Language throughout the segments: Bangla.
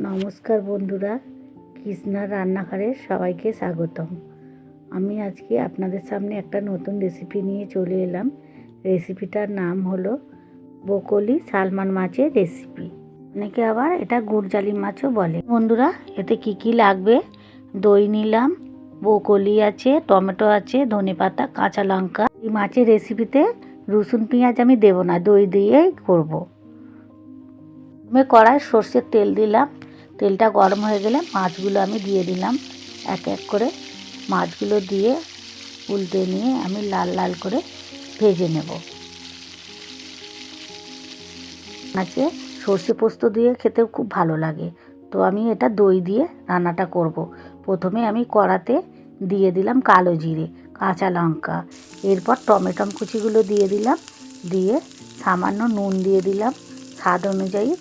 নমস্কার বন্ধুরা, কৃষ্ণার রান্নাঘরে সবাইকে স্বাগতম। আমি আজকে আপনাদের সামনে একটা নতুন রেসিপি নিয়ে চলে এলাম। রেসিপিটার নাম হলো ব্রোকলি সালমান মাছের রেসিপি। অনেকে আবার এটা গুড়জালি মাছও বলে। বন্ধুরা, এতে কি কি লাগবে? দই নিলাম, ব্রোকলি আছে, টমেটো আছে, ধনেপাতা, কাঁচা লঙ্কা। এই মাছের রেসিপিতে রসুন পেঁয়াজ আমি দেবো না, দই দিয়েই করবো। আমি কড়াই সর্ষের তেল দিলাম। তেলটা গরম হয়ে গেলে মাছগুলো আমি দিয়ে দিলাম। এক এক করে মাছগুলো দিয়ে উল্টে নিয়ে আমি লাল লাল করে ভেজে নেব। মাছে সর্ষে পোস্ত দিয়ে খেতেও খুব ভালো লাগে। তো আমি এটা দই দিয়ে রান্নাটা করব। প্রথমে আমি কড়াতে দিয়ে দিলাম কালো জিরে, কাঁচা লঙ্কা, এরপর টমেটো কুচিগুলো দিয়ে দিলাম। দিয়ে সামান্য নুন দিয়ে দিলাম, স্বাদ অনুযায়ী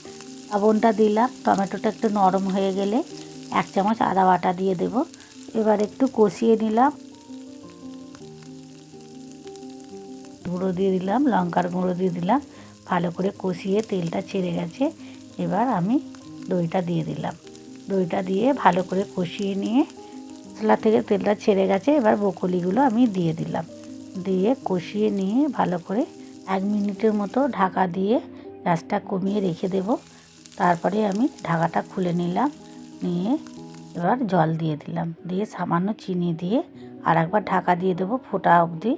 লবণটা দিলাম। টমেটোটা একটু নরম হয়ে গেলে 1 চামচ আদা বাটা দিয়ে দেব। এবার একটু কষিয়ে নিলাম। গুঁড়ো দিয়ে দিলাম, লঙ্কার গুঁড়ো দিয়ে দিলাম। ভালো করে কষিয়ে তেলটা ছেড়ে গেছে। এবার আমি দইটা দিয়ে দিলাম। দইটা দিয়ে ভালো করে কষিয়ে নিয়ে মশলা থেকে তেলটা ছেড়ে গেছে। এবার ব্রোকলিগুলো আমি দিয়ে দিলাম। দিয়ে কষিয়ে নিয়ে ভালো করে 1 মিনিটের মতো ঢাকা দিয়ে গ্যাসটা কমিয়ে রেখে দেব। তারপরে আমি ঢাকাটা খুলে নিলাম। নিয়ে এবার জল দিয়ে দিলাম। দিয়ে সামান্য চিনি দিয়ে আর একবার ঢাকা দিয়ে দেবো, ফোটা অবধি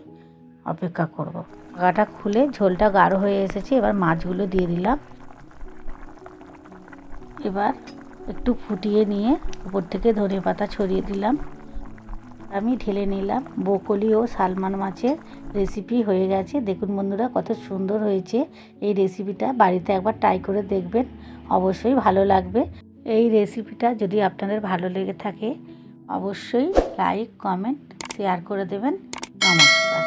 অপেক্ষা করব। ঢাকাটা খুলে ঝোলটা গাঢ় হয়ে এসেছে। এবার মাছগুলো দিয়ে দিলাম। এবার একটু ফুটিয়ে নিয়ে উপর থেকে ধনেপাতা ছড়িয়ে দিলাম। আমি ঢেলে নিলাম। ব্রোকলি ও সালমান মাছের রেসিপি হয়ে গেছে। দেখুন বন্ধুরা, কত সুন্দর হয়েছে। এই রেসিপিটা বাড়িতে একবার ট্রাই করে দেখবেন, অবশ্যই ভালো লাগবে। এই রেসিপিটা যদি আপনাদের ভালো লেগে থাকে অবশ্যই লাইক, কমেন্ট, শেয়ার করে দেবেন। নমস্কার।